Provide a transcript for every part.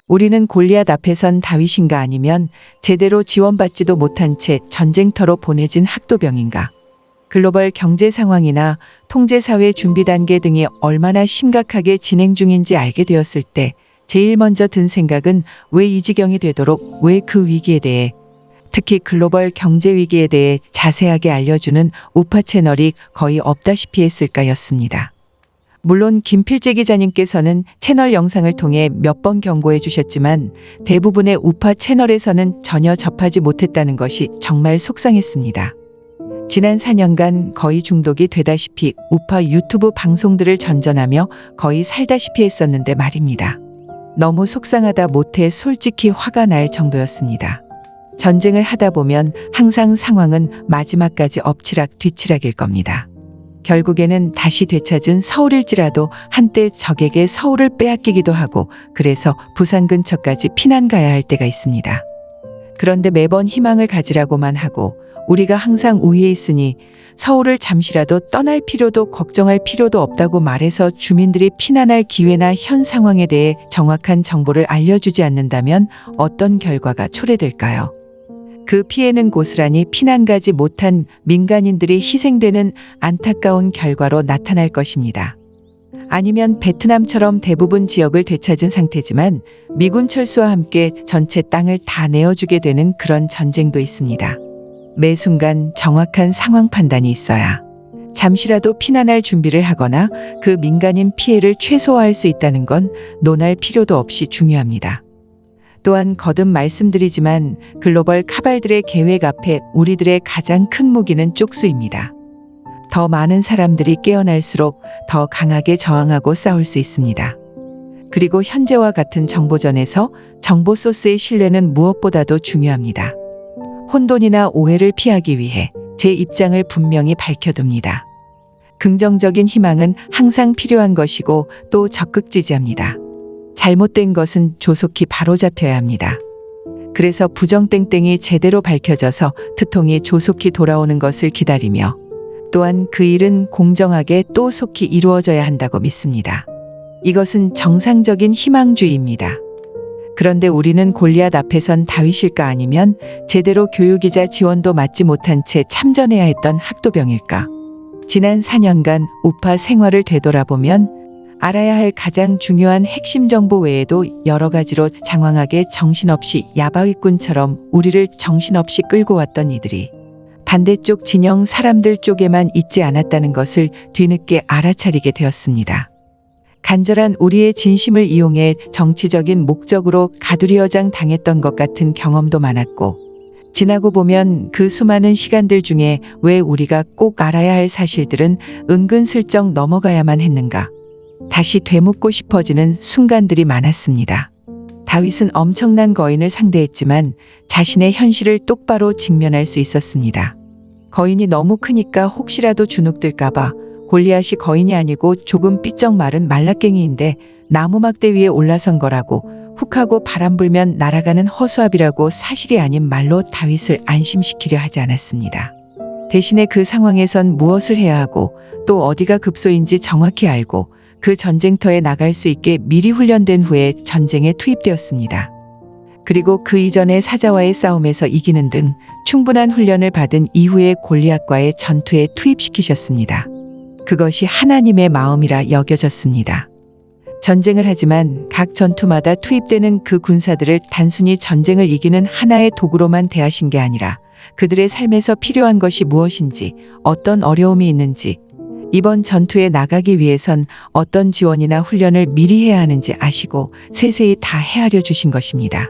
우리는 골리앗 앞에선 다윗인가 아니면 제대로 지원받지도 못한 채 전쟁터로 보내진 학도병인가. 글로벌 경제 상황이나 통제사회 준비 단계 등이 얼마나 심각하게 진행 중인지 알게 되었을 때 제일 먼저 든 생각은 왜 이 지경이 되도록 왜 그 위기에 대해 특히 글로벌 경제 위기에 대해 자세하게 알려주는 우파 채널이 거의 없다시피 했을까였습니다. 물론 김필재 기자님께서는 채널 영상을 통해 몇 번 경고해 주셨지만 대부분의 우파 채널에서는 전혀 접하지 못했다는 것이 정말 속상했습니다. 지난 4년간 거의 중독이 되다시피 우파 유튜브 방송들을 전전하며 거의 살다시피 했었는데 말입니다. 너무 속상하다 못해 솔직히 화가 날 정도였습니다. 전쟁을 하다 보면 항상 상황은 마지막까지 엎치락 뒤치락일 겁니다. 결국에는 다시 되찾은 서울일지라도 한때 적에게 서울을 빼앗기기도 하고 그래서 부산 근처까지 피난 가야 할 때가 있습니다. 그런데 매번 희망을 가지라고만 하고 우리가 항상 우위에 있으니 서울을 잠시라도 떠날 필요도 걱정할 필요도 없다고 말해서 주민들이 피난할 기회나 현 상황에 대해 정확한 정보를 알려주지 않는다면 어떤 결과가 초래될까요? 그 피해는 고스란히 피난 가지 못한 민간인들이 희생되는 안타까운 결과로 나타날 것입니다. 아니면 베트남처럼 대부분 지역을 되찾은 상태지만 미군 철수와 함께 전체 땅을 다 내어주게 되는 그런 전쟁도 있습니다. 매 순간 정확한 상황 판단이 있어야 잠시라도 피난할 준비를 하거나 그 민간인 피해를 최소화할 수 있다는 건 논할 필요도 없이 중요합니다. 또한 거듭 말씀드리지만 글로벌 카발들의 계획 앞에 우리들의 가장 큰 무기는 쪽수입니다. 더 많은 사람들이 깨어날수록 더 강하게 저항하고 싸울 수 있습니다. 그리고 현재와 같은 정보전에서 정보 소스의 신뢰는 무엇보다도 중요합니다. 혼돈이나 오해를 피하기 위해 제 입장을 분명히 밝혀둡니다. 긍정적인 희망은 항상 필요한 것이고 또 적극 지지합니다. 잘못된 것은 조속히 바로잡혀야 합니다. 그래서 부정땡땡이 제대로 밝혀져서 트통이 조속히 돌아오는 것을 기다리며 또한 그 일은 공정하게 또 속히 이루어져야 한다고 믿습니다. 이것은 정상적인 희망주의입니다. 그런데 우리는 골리앗 앞에선 다윗일까 아니면 제대로 교육이자 지원도 받지 못한 채 참전해야 했던 학도병일까? 지난 4년간 우파 생활을 되돌아보면 알아야 할 가장 중요한 핵심 정보 외에도 여러 가지로 장황하게 정신없이 야바위꾼처럼 우리를 정신없이 끌고 왔던 이들이 반대쪽 진영 사람들 쪽에만 있지 않았다는 것을 뒤늦게 알아차리게 되었습니다. 간절한 우리의 진심을 이용해 정치적인 목적으로 가두리어장 당했던 것 같은 경험도 많았고 지나고 보면 그 수많은 시간들 중에 왜 우리가 꼭 알아야 할 사실들은 은근슬쩍 넘어가야만 했는가 다시 되묻고 싶어지는 순간들이 많았습니다. 다윗은 엄청난 거인을 상대했지만 자신의 현실을 똑바로 직면할 수 있었습니다. 거인이 너무 크니까 혹시라도 주눅들까봐 골리앗이 거인이 아니고 조금 삐쩍 마른 말라깽이인데 나무막대 위에 올라선 거라고 훅하고 바람 불면 날아가는 허수아비라고 사실이 아닌 말로 다윗을 안심시키려 하지 않았습니다. 대신에 그 상황에선 무엇을 해야 하고 또 어디가 급소인지 정확히 알고 그 전쟁터에 나갈 수 있게 미리 훈련된 후에 전쟁에 투입되었습니다. 그리고 그 이전의 사자와의 싸움에서 이기는 등 충분한 훈련을 받은 이후에 골리앗과의 전투에 투입시키셨습니다. 그것이 하나님의 마음이라 여겨졌습니다. 전쟁을 하지만 각 전투마다 투입되는 그 군사들을 단순히 전쟁을 이기는 하나의 도구로만 대하신 게 아니라 그들의 삶에서 필요한 것이 무엇인지 어떤 어려움이 있는지 이번 전투에 나가기 위해선 어떤 지원이나 훈련을 미리 해야 하는지 아시고 세세히 다 헤아려 주신 것입니다.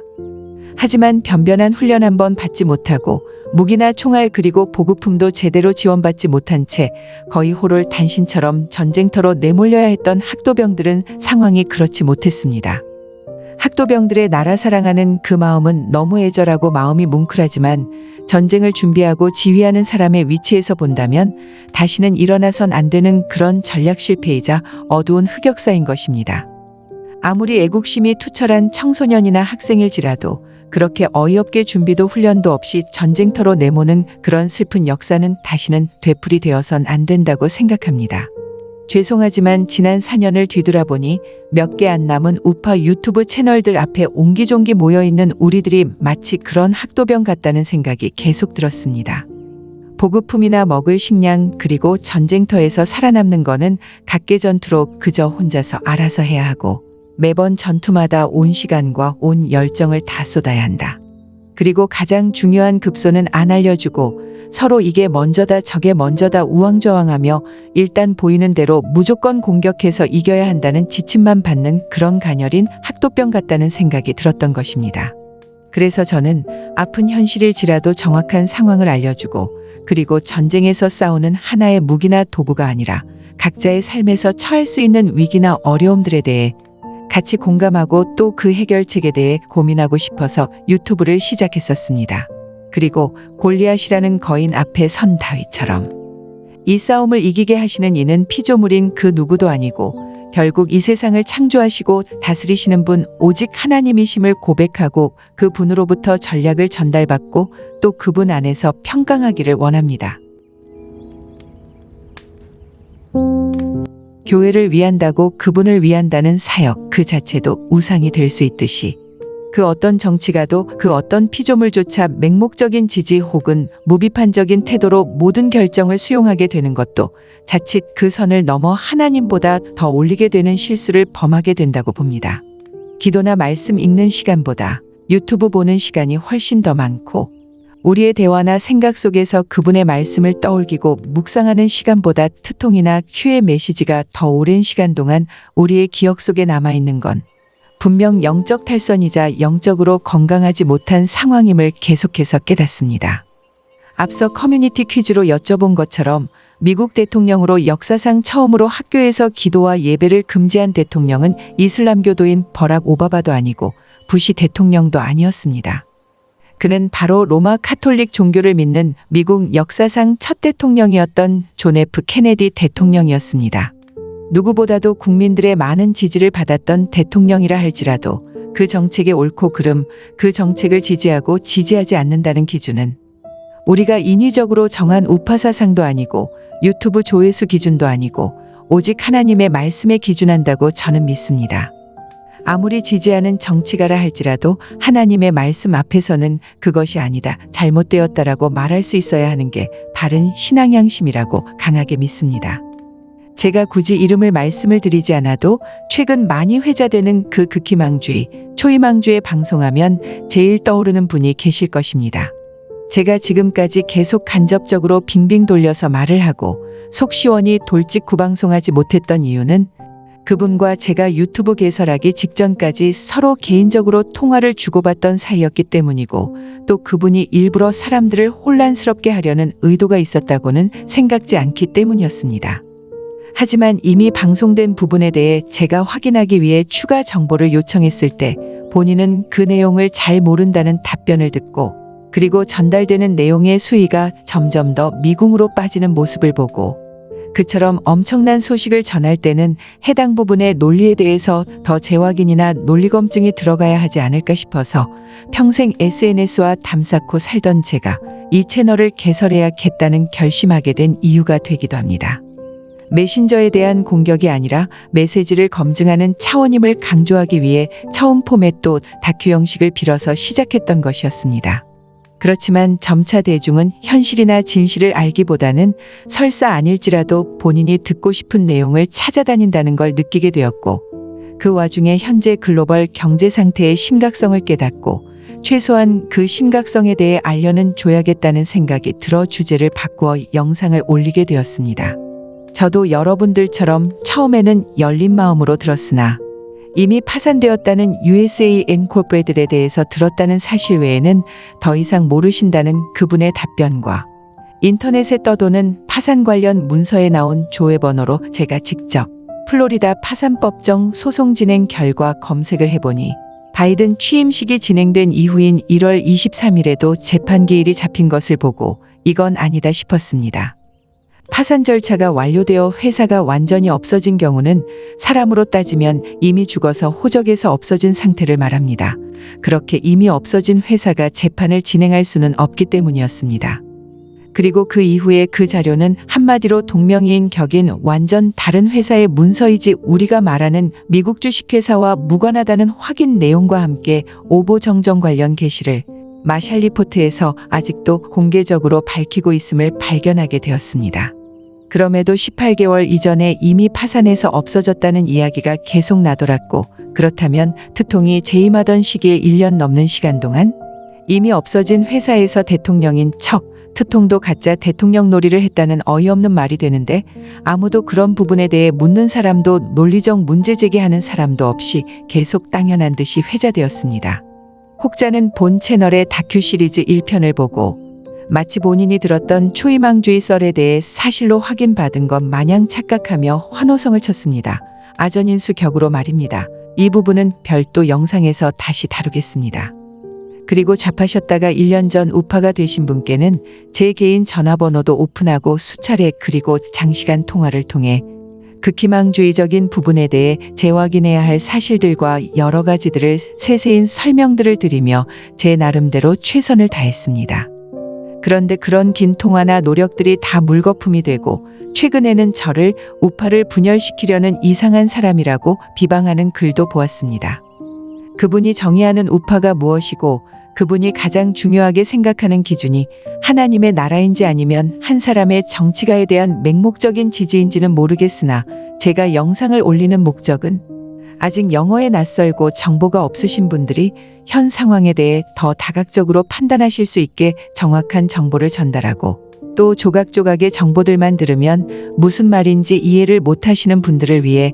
하지만 변변한 훈련 한번 받지 못하고 무기나 총알 그리고 보급품도 제대로 지원받지 못한 채 거의 호롤 단신처럼 전쟁터로 내몰려야 했던 학도병들은 상황이 그렇지 못했습니다. 학도병들의 나라 사랑하는 그 마음은 너무 애절하고 마음이 뭉클하지만 전쟁을 준비하고 지휘하는 사람의 위치에서 본다면 다시는 일어나선 안 되는 그런 전략 실패이자 어두운 흑역사인 것입니다. 아무리 애국심이 투철한 청소년이나 학생일지라도 그렇게 어이없게 준비도 훈련도 없이 전쟁터로 내모는 그런 슬픈 역사는 다시는 되풀이 되어선 안 된다고 생각합니다. 죄송하지만 지난 4년을 뒤돌아보니 몇 개 안 남은 우파 유튜브 채널들 앞에 옹기종기 모여있는 우리들이 마치 그런 학도병 같다는 생각이 계속 들었습니다. 보급품이나 먹을 식량 그리고 전쟁터에서 살아남는 거는 각계 전투로 그저 혼자서 알아서 해야 하고 매번 전투마다 온 시간과 온 열정을 다 쏟아야 한다. 그리고 가장 중요한 급소는 안 알려주고 서로 이게 먼저다 저게 먼저다 우왕좌왕하며 일단 보이는 대로 무조건 공격해서 이겨야 한다는 지침만 받는 그런 가녀린 학도병 같다는 생각이 들었던 것입니다. 그래서 저는 아픈 현실일지라도 정확한 상황을 알려주고 그리고 전쟁에서 싸우는 하나의 무기나 도구가 아니라 각자의 삶에서 처할 수 있는 위기나 어려움들에 대해 같이 공감하고 또 그 해결책에 대해 고민하고 싶어서 유튜브를 시작했었습니다. 그리고 골리앗이라는 거인 앞에 선 다윗처럼 이 싸움을 이기게 하시는 이는 피조물인 그 누구도 아니고 결국 이 세상을 창조하시고 다스리시는 분 오직 하나님이심을 고백하고 그 분으로부터 전략을 전달받고 또 그분 안에서 평강하기를 원합니다. 교회를 위한다고 그분을 위한다는 사역 그 자체도 우상이 될 수 있듯이 그 어떤 정치가도 그 어떤 피조물조차 맹목적인 지지 혹은 무비판적인 태도로 모든 결정을 수용하게 되는 것도 자칫 그 선을 넘어 하나님보다 더 올리게 되는 실수를 범하게 된다고 봅니다. 기도나 말씀 읽는 시간보다 유튜브 보는 시간이 훨씬 더 많고 우리의 대화나 생각 속에서 그분의 말씀을 떠올리고 묵상하는 시간보다 트통이나 큐의 메시지가 더 오랜 시간 동안 우리의 기억 속에 남아있는 건 분명 영적 탈선이자 영적으로 건강하지 못한 상황임을 계속해서 깨닫습니다. 앞서 커뮤니티 퀴즈로 여쭤본 것처럼 미국 대통령으로 역사상 처음으로 학교에서 기도와 예배를 금지한 대통령은 이슬람교도인 버락 오바마도 아니고 부시 대통령도 아니었습니다. 그는 바로 로마 카톨릭 종교를 믿는 미국 역사상 첫 대통령이었던 존 F 케네디 대통령이었습니다. 누구보다도 국민들의 많은 지지를 받았던 대통령이라 할지라도 그 정책의 옳고 그름, 그 정책을 지지하고 지지하지 않는다는 기준은 우리가 인위적으로 정한 우파 사상도 아니고 유튜브 조회수 기준도 아니고 오직 하나님의 말씀에 기준한다고 저는 믿습니다. 아무리 지지하는 정치가라 할지라도 하나님의 말씀 앞에서는 그것이 아니다, 잘못되었다라고 말할 수 있어야 하는 게 바른 신앙양심이라고 강하게 믿습니다. 제가 굳이 이름을 말씀을 드리지 않아도 최근 많이 회자되는 그 극희망주의, 초희망주의 방송하면 제일 떠오르는 분이 계실 것입니다. 제가 지금까지 계속 간접적으로 빙빙 돌려서 말을 하고 속 시원히 돌직 구방송하지 못했던 이유는 그분과 제가 유튜브 개설하기 직전까지 서로 개인적으로 통화를 주고받던 사이였기 때문이고 또 그분이 일부러 사람들을 혼란스럽게 하려는 의도가 있었다고는 생각지 않기 때문이었습니다. 하지만 이미 방송된 부분에 대해 제가 확인하기 위해 추가 정보를 요청했을 때 본인은 그 내용을 잘 모른다는 답변을 듣고 그리고 전달되는 내용의 수위가 점점 더 미궁으로 빠지는 모습을 보고 그처럼 엄청난 소식을 전할 때는 해당 부분의 논리에 대해서 더 재확인이나 논리검증이 들어가야 하지 않을까 싶어서 평생 SNS와 담쌓고 살던 제가 이 채널을 개설해야겠다는 결심하게 된 이유가 되기도 합니다. 메신저에 대한 공격이 아니라 메시지를 검증하는 차원임을 강조하기 위해 처음 포맷도 다큐 형식을 빌어서 시작했던 것이었습니다. 그렇지만 점차 대중은 현실이나 진실을 알기보다는 설사 아닐지라도 본인이 듣고 싶은 내용을 찾아다닌다는 걸 느끼게 되었고 그 와중에 현재 글로벌 경제 상태의 심각성을 깨닫고 최소한 그 심각성에 대해 알려는 줘야겠다는 생각이 들어 주제를 바꾸어 영상을 올리게 되었습니다. 저도 여러분들처럼 처음에는 열린 마음으로 들었으나 이미 파산되었다는 USA 인코퍼레이트에 대해서 들었다는 사실 외에는 더 이상 모르신다는 그분의 답변과 인터넷에 떠도는 파산 관련 문서에 나온 조회번호로 제가 직접 플로리다 파산법정 소송 진행 결과 검색을 해보니 바이든 취임식이 진행된 이후인 1월 23일에도 재판 기일이 잡힌 것을 보고 이건 아니다 싶었습니다. 파산 절차가 완료되어 회사가 완전히 없어진 경우는 사람으로 따지면 이미 죽어서 호적에서 없어진 상태를 말합니다. 그렇게 이미 없어진 회사가 재판을 진행할 수는 없기 때문이었습니다. 그리고 그 이후에 그 자료는 한마디로 동명이인 격인 완전 다른 회사의 문서이지 우리가 말하는 미국 주식회사와 무관하다는 확인 내용과 함께 오보정정 관련 게시를 마샬 리포트에서 아직도 공개적으로 밝히고 있음을 발견하게 되었습니다. 그럼에도 18개월 이전에 이미 파산해서 없어졌다는 이야기가 계속 나돌았고, 그렇다면 트통이 재임하던 시기에 1년 넘는 시간 동안 이미 없어진 회사에서 대통령인 척 트통도 가짜 대통령 놀이를 했다는 어이없는 말이 되는데, 아무도 그런 부분에 대해 묻는 사람도 논리적 문제 제기하는 사람도 없이 계속 당연한 듯이 회자되었습니다. 혹자는 본 채널의 다큐 시리즈 1편을 보고 마치 본인이 들었던 초희망주의 썰에 대해 사실로 확인받은 것 마냥 착각하며 환호성을 쳤습니다. 아전인수 격으로 말입니다. 이 부분은 별도 영상에서 다시 다루겠습니다. 그리고 잡하셨다가 1년 전 우파가 되신 분께는 제 개인 전화번호도 오픈하고 수차례 그리고 장시간 통화를 통해 극희망주의적인 부분에 대해 재확인해야 할 사실들과 여러 가지들을 세세인 설명들을 드리며 제 나름대로 최선을 다했습니다. 그런데 그런 긴 통화나 노력들이 다 물거품이 되고 최근에는 저를 우파를 분열시키려는 이상한 사람이라고 비방하는 글도 보았습니다. 그분이 정의하는 우파가 무엇이고 그분이 가장 중요하게 생각하는 기준이 하나님의 나라인지 아니면 한 사람의 정치가에 대한 맹목적인 지지인지는 모르겠으나 제가 영상을 올리는 목적은 아직 영어에 낯설고 정보가 없으신 분들이 현 상황에 대해 더 다각적으로 판단하실 수 있게 정확한 정보를 전달하고, 또 조각조각의 정보들만 들으면 무슨 말인지 이해를 못하시는 분들을 위해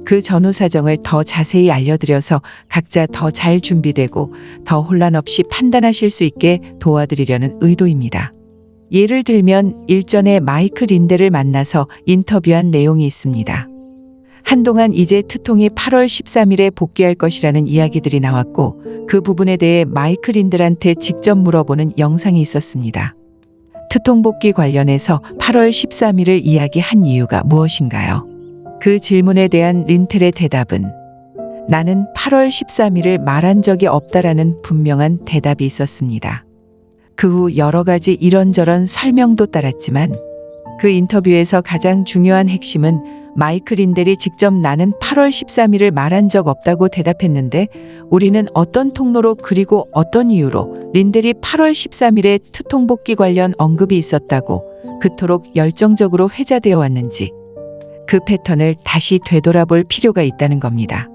그 전후 사정을 더 자세히 알려드려서 각자 더 잘 준비되고 더 혼란 없이 판단하실 수 있게 도와드리려는 의도입니다. 예를 들면 일전에 마이크 린데를 만나서 인터뷰한 내용이 있습니다. 한동안 이제 트통이 8월 13일에 복귀할 것이라는 이야기들이 나왔고, 그 부분에 대해 마이크 린델한테 직접 물어보는 영상이 있었습니다. 트통 복귀 관련해서 8월 13일을 이야기한 이유가 무엇인가요? 그 질문에 대한 린텔의 대답은 나는 8월 13일을 말한 적이 없다라는 분명한 대답이 있었습니다. 그 후 여러 가지 이런저런 설명도 따랐지만 그 인터뷰에서 가장 중요한 핵심은 마이크 린델이 직접 나는 8월 13일을 말한 적 없다고 대답했는데, 우리는 어떤 통로로 그리고 어떤 이유로 린델이 8월 13일에 트통 복귀 관련 언급이 있었다고 그토록 열정적으로 회자되어 왔는지 그 패턴을 다시 되돌아볼 필요가 있다는 겁니다.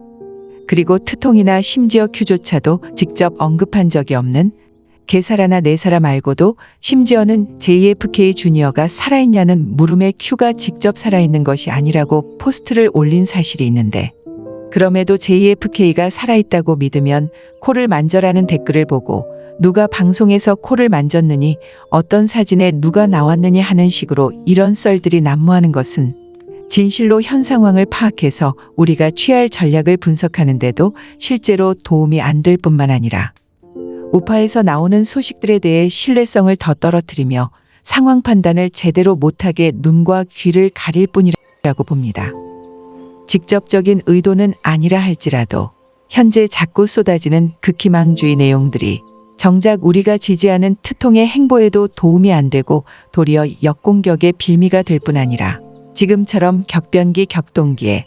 그리고 트통이나 심지어 큐조차도 직접 언급한 적이 없는 개사라나 네사라 말고도 심지어는 JFK 주니어가 살아있냐는 물음에 큐가 직접 살아있는 것이 아니라고 포스트를 올린 사실이 있는데, 그럼에도 JFK가 살아있다고 믿으면 코를 만져라는 댓글을 보고 누가 방송에서 코를 만졌느니 어떤 사진에 누가 나왔느니 하는 식으로 이런 썰들이 난무하는 것은 진실로 현 상황을 파악해서 우리가 취할 전략을 분석하는데도 실제로 도움이 안 될 뿐만 아니라 우파에서 나오는 소식들에 대해 신뢰성을 더 떨어뜨리며 상황 판단을 제대로 못하게 눈과 귀를 가릴 뿐이라고 봅니다. 직접적인 의도는 아니라 할지라도 현재 자꾸 쏟아지는 극희망주의 내용들이 정작 우리가 지지하는 트통의 행보에도 도움이 안 되고 도리어 역공격의 빌미가 될 뿐 아니라 지금처럼 격변기 격동기에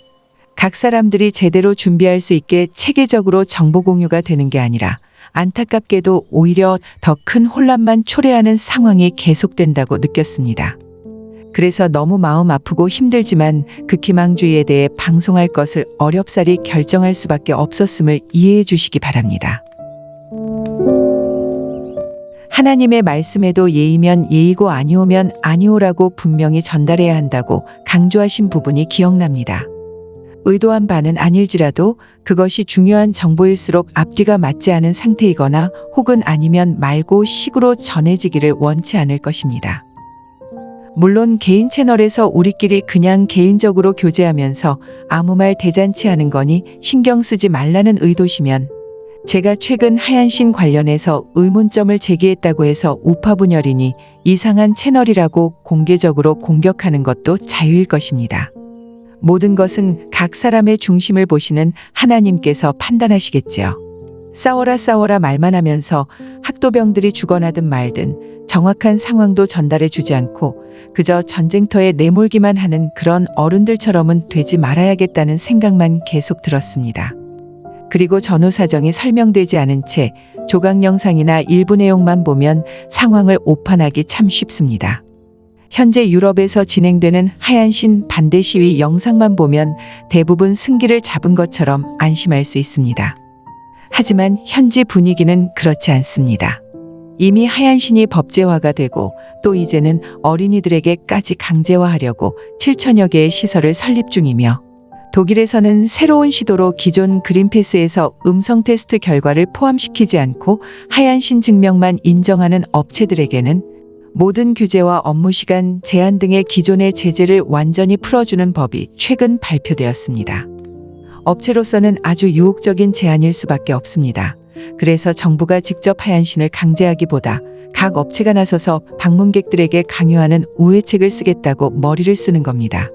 각 사람들이 제대로 준비할 수 있게 체계적으로 정보 공유가 되는 게 아니라 안타깝게도 오히려 더 큰 혼란만 초래하는 상황이 계속된다고 느꼈습니다. 그래서 너무 마음 아프고 힘들지만 극희망주의에 대해 방송할 것을 어렵사리 결정할 수밖에 없었음을 이해해 주시기 바랍니다. 하나님의 말씀에도 예의면 예의고 아니오면 아니오라고 분명히 전달해야 한다고 강조하신 부분이 기억납니다. 의도한 바는 아닐지라도 그것이 중요한 정보일수록 앞뒤가 맞지 않은 상태이거나 혹은 아니면 말고 식으로 전해지기를 원치 않을 것입니다. 물론 개인 채널에서 우리끼리 그냥 개인적으로 교제하면서 아무 말 대잔치 하는 거니 신경 쓰지 말라는 의도시면, 제가 최근 하얀신 관련해서 의문점을 제기했다고 해서 우파 분열이니 이상한 채널이라고 공개적으로 공격하는 것도 자유일 것입니다. 모든 것은 각 사람의 중심을 보시는 하나님께서 판단하시겠지요. 싸워라 싸워라 말만 하면서 학도병들이 죽어나든 말든 정확한 상황도 전달해 주지 않고 그저 전쟁터에 내몰기만 하는 그런 어른들처럼은 되지 말아야겠다는 생각만 계속 들었습니다. 그리고 전후 사정이 설명되지 않은 채 조각 영상이나 일부 내용만 보면 상황을 오판하기 참 쉽습니다. 현재 유럽에서 진행되는 하얀신 반대 시위 영상만 보면 대부분 승기를 잡은 것처럼 안심할 수 있습니다. 하지만 현지 분위기는 그렇지 않습니다. 이미 하얀신이 법제화가 되고 또 이제는 어린이들에게까지 강제화하려고 7천여 개의 시설을 설립 중이며 독일에서는 새로운 시도로 기존 그린패스에서 음성 테스트 결과를 포함시키지 않고 하얀신 증명만 인정하는 업체들에게는 모든 규제와 업무 시간 제한 등의 기존의 제재를 완전히 풀어주는 법이 최근 발표되었습니다. 업체로서는 아주 유혹적인 제안일 수밖에 없습니다. 그래서 정부가 직접 하얀신을 강제하기보다 각 업체가 나서서 방문객들에게 강요하는 우회책을 쓰겠다고 머리를 쓰는 겁니다.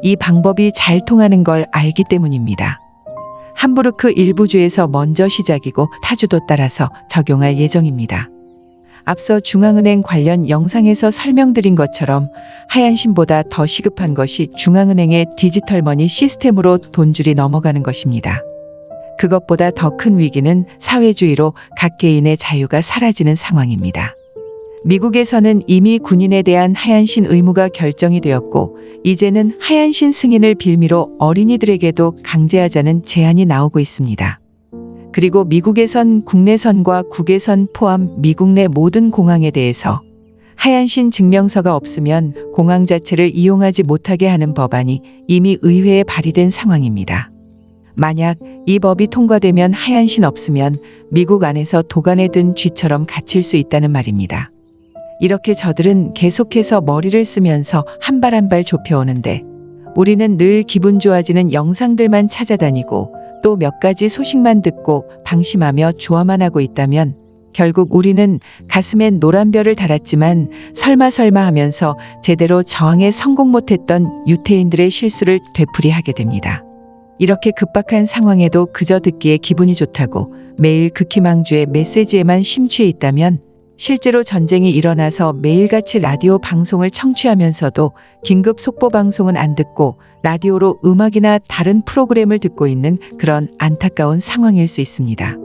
이 방법이 잘 통하는 걸 알기 때문입니다. 함부르크 일부 주에서 먼저 시작이고 타주도 따라서 적용할 예정입니다. 앞서 중앙은행 관련 영상에서 설명드린 것처럼 하얀신보다 더 시급한 것이 중앙은행의 디지털머니 시스템으로 돈줄이 넘어가는 것입니다. 그것보다 더 큰 위기는 사회주의로 각 개인의 자유가 사라지는 상황입니다. 미국에서는 이미 군인에 대한 하얀신 의무가 결정이 되었고 이제는 하얀신 승인을 빌미로 어린이들에게도 강제하자는 제안이 나오고 있습니다. 그리고 미국에선 국내선과 국외선 포함 미국 내 모든 공항에 대해서 하얀신 증명서가 없으면 공항 자체를 이용하지 못하게 하는 법안이 이미 의회에 발의된 상황입니다. 만약 이 법이 통과되면 하얀신 없으면 미국 안에서 도간에 든 쥐처럼 갇힐 수 있다는 말입니다. 이렇게 저들은 계속해서 머리를 쓰면서 한 발 한 발 좁혀오는데 우리는 늘 기분 좋아지는 영상들만 찾아다니고 또 몇 가지 소식만 듣고 방심하며 좋아만 하고 있다면 결국 우리는 가슴엔 노란 별을 달았지만 설마 하면서 제대로 저항에 성공 못했던 유태인들의 실수를 되풀이하게 됩니다. 이렇게 급박한 상황에도 그저 듣기에 기분이 좋다고 매일 극희망주의 메시지에만 심취해 있다면 실제로 전쟁이 일어나서 매일같이 라디오 방송을 청취하면서도 긴급 속보 방송은 안 듣고 라디오로 음악이나 다른 프로그램을 듣고 있는 그런 안타까운 상황일 수 있습니다.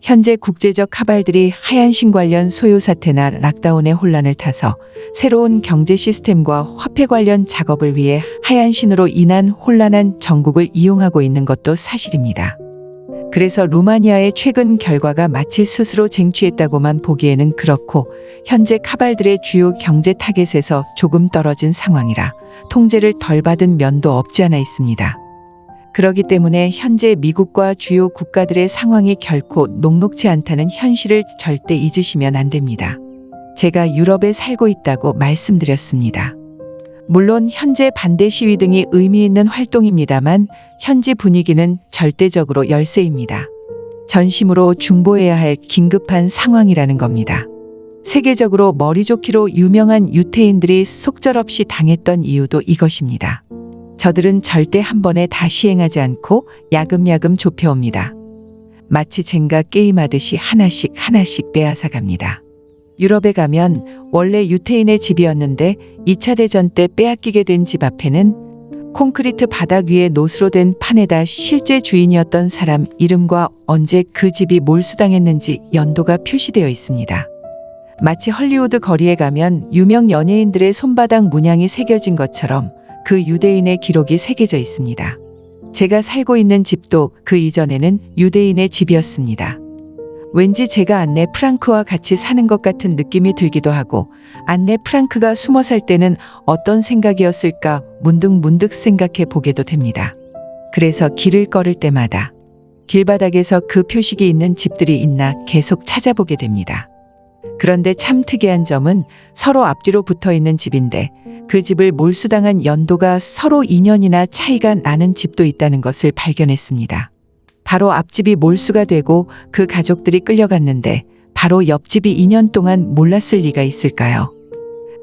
현재 국제적 카발들이 하얀신 관련 소요 사태나 락다운의 혼란을 타서 새로운 경제 시스템과 화폐 관련 작업을 위해 하얀신으로 인한 혼란한 전국을 이용하고 있는 것도 사실입니다. 그래서 루마니아의 최근 결과가 마치 스스로 쟁취했다고만 보기에는 그렇고 현재 카발들의 주요 경제 타겟에서 조금 떨어진 상황이라 통제를 덜 받은 면도 없지 않아 있습니다. 그렇기 때문에 현재 미국과 주요 국가들의 상황이 결코 녹록지 않다는 현실을 절대 잊으시면 안 됩니다. 제가 유럽에 살고 있다고 말씀드렸습니다. 물론 현재 반대 시위 등이 의미 있는 활동입니다만 현지 분위기는 절대적으로 열세입니다. 전심으로 중보해야 할 긴급한 상황이라는 겁니다. 세계적으로 머리 좋기로 유명한 유태인들이 속절없이 당했던 이유도 이것입니다. 저들은 절대 한 번에 다 시행하지 않고 야금야금 좁혀옵니다. 마치 젠가 게임하듯이 하나씩 빼앗아 갑니다. 유럽에 가면 원래 유태인의 집이었는데 2차 대전 때 빼앗기게 된 집 앞에는 콘크리트 바닥 위에 노수로 된 판에다 실제 주인이었던 사람 이름과 언제 그 집이 몰수당했는지 연도가 표시되어 있습니다. 마치 헐리우드 거리에 가면 유명 연예인들의 손바닥 문양이 새겨진 것처럼 그 유대인의 기록이 새겨져 있습니다. 제가 살고 있는 집도 그 이전에는 유대인의 집이었습니다. 왠지 제가 안네 프랑크와 같이 사는 것 같은 느낌이 들기도 하고 안네 프랑크가 숨어 살 때는 어떤 생각이었을까 문득 생각해 보게도 됩니다. 그래서 길을 걸을 때마다 길바닥에서 그 표식이 있는 집들이 있나 계속 찾아보게 됩니다. 그런데 참 특이한 점은 서로 앞뒤로 붙어 있는 집인데 그 집을 몰수당한 연도가 서로 2년이나 차이가 나는 집도 있다는 것을 발견했습니다. 바로 앞집이 몰수가 되고 그 가족들이 끌려갔는데 바로 옆집이 2년 동안 몰랐을 리가 있을까요?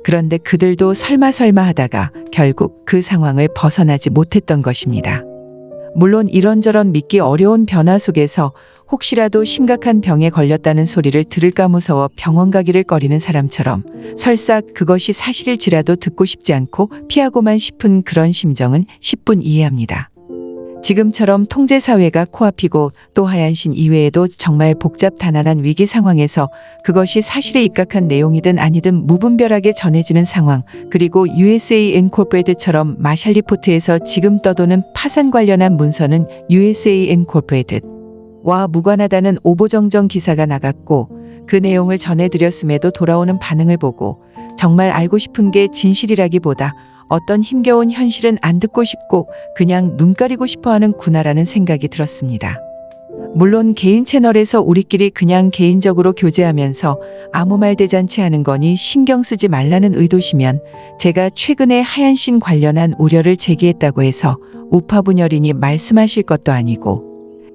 그런데 그들도 설마 하다가 결국 그 상황을 벗어나지 못했던 것입니다. 물론 이런저런 믿기 어려운 변화 속에서 혹시라도 심각한 병에 걸렸다는 소리를 들을까 무서워 병원 가기를 꺼리는 사람처럼 설사 그것이 사실일지라도 듣고 싶지 않고 피하고만 싶은 그런 심정은 10분 이해합니다. 지금처럼 통제사회가 코앞이고 또 하얀신 이외에도 정말 복잡 단란한 위기 상황에서 그것이 사실에 입각한 내용이든 아니든 무분별하게 전해지는 상황, 그리고 USA Incorporated처럼 마샬 리포트에서 지금 떠도는 파산 관련한 문서는 USA Incorporated와 무관하다는 오보정정 기사가 나갔고 그 내용을 전해드렸음에도 돌아오는 반응을 보고 정말 알고 싶은 게 진실이라기보다 어떤 힘겨운 현실은 안 듣고 싶고 그냥 눈 가리고 싶어하는 구나라는 생각이 들었습니다. 물론 개인 채널에서 우리끼리 그냥 개인적으로 교제하면서 아무 말 대잔치 하는 거니 신경 쓰지 말라는 의도시면 제가 최근에 하얀신 관련한 우려를 제기했다고 해서 우파분열이니 말씀하실 것도 아니고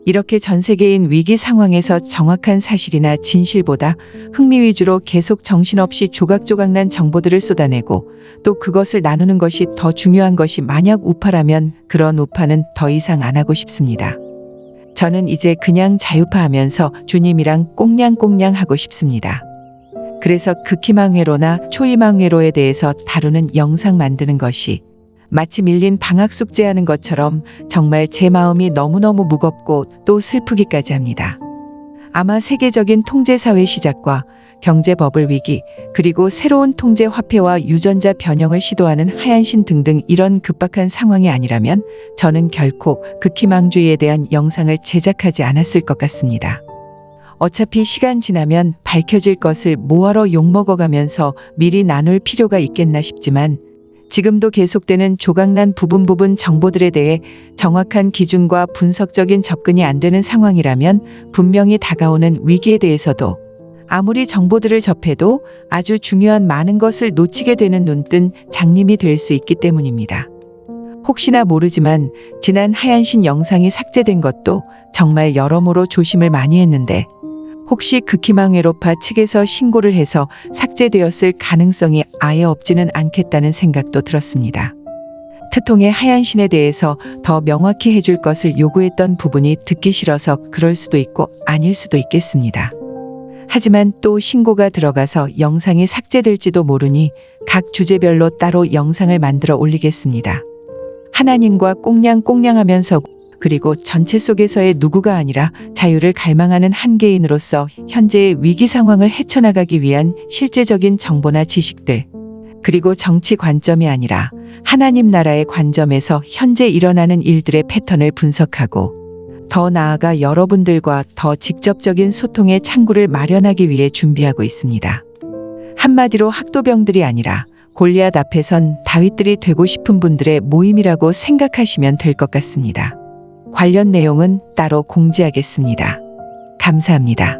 이렇게 전 세계인 위기 상황에서 정확한 사실이나 진실보다 흥미 위주로 계속 정신없이 조각조각난 정보들을 쏟아내고 또 그것을 나누는 것이 더 중요한 것이 만약 우파라면 그런 우파는 더 이상 안 하고 싶습니다. 저는 이제 그냥 자유파하면서 주님이랑 꽁냥꽁냥 하고 싶습니다. 그래서 극희망회로나 초희망회로에 대해서 다루는 영상 만드는 것이 마치 밀린 방학 숙제하는 것처럼 정말 제 마음이 너무너무 무겁고 또 슬프기까지 합니다. 아마 세계적인 통제사회 시작과 경제버블 위기, 그리고 새로운 통제화폐와 유전자 변형을 시도하는 하얀신 등등 이런 급박한 상황이 아니라면 저는 결코 극희망주의에 대한 영상을 제작하지 않았을 것 같습니다. 어차피 시간 지나면 밝혀질 것을 뭐하러 욕먹어가면서 미리 나눌 필요가 있겠나 싶지만 지금도 계속되는 조각난 부분 정보들에 대해 정확한 기준과 분석적인 접근이 안 되는 상황이라면 분명히 다가오는 위기에 대해서도 아무리 정보들을 접해도 아주 중요한 많은 것을 놓치게 되는 눈뜬 장님이 될 수 있기 때문입니다. 혹시나 모르지만 지난 하얀신 영상이 삭제된 것도 정말 여러모로 조심을 많이 했는데 혹시 극희망회로파 측에서 신고를 해서 삭제되었을 가능성이 아예 없지는 않겠다는 생각도 들었습니다. 트통의 하얀신에 대해서 더 명확히 해줄 것을 요구했던 부분이 듣기 싫어서 그럴 수도 있고 아닐 수도 있겠습니다. 하지만 또 신고가 들어가서 영상이 삭제될지도 모르니 각 주제별로 따로 영상을 만들어 올리겠습니다. 하나님과 꽁냥꽁냥하면서 그리고 전체 속에서의 누구가 아니라 자유를 갈망하는 한 개인으로서 현재의 위기 상황을 헤쳐나가기 위한 실제적인 정보나 지식들, 그리고 정치 관점이 아니라 하나님 나라의 관점에서 현재 일어나는 일들의 패턴을 분석하고 더 나아가 여러분들과 더 직접적인 소통의 창구를 마련하기 위해 준비하고 있습니다. 한마디로 학도병들이 아니라 골리앗 앞에 선 다윗들이 되고 싶은 분들의 모임이라고 생각하시면 될 것 같습니다. 관련 내용은 따로 공지하겠습니다. 감사합니다.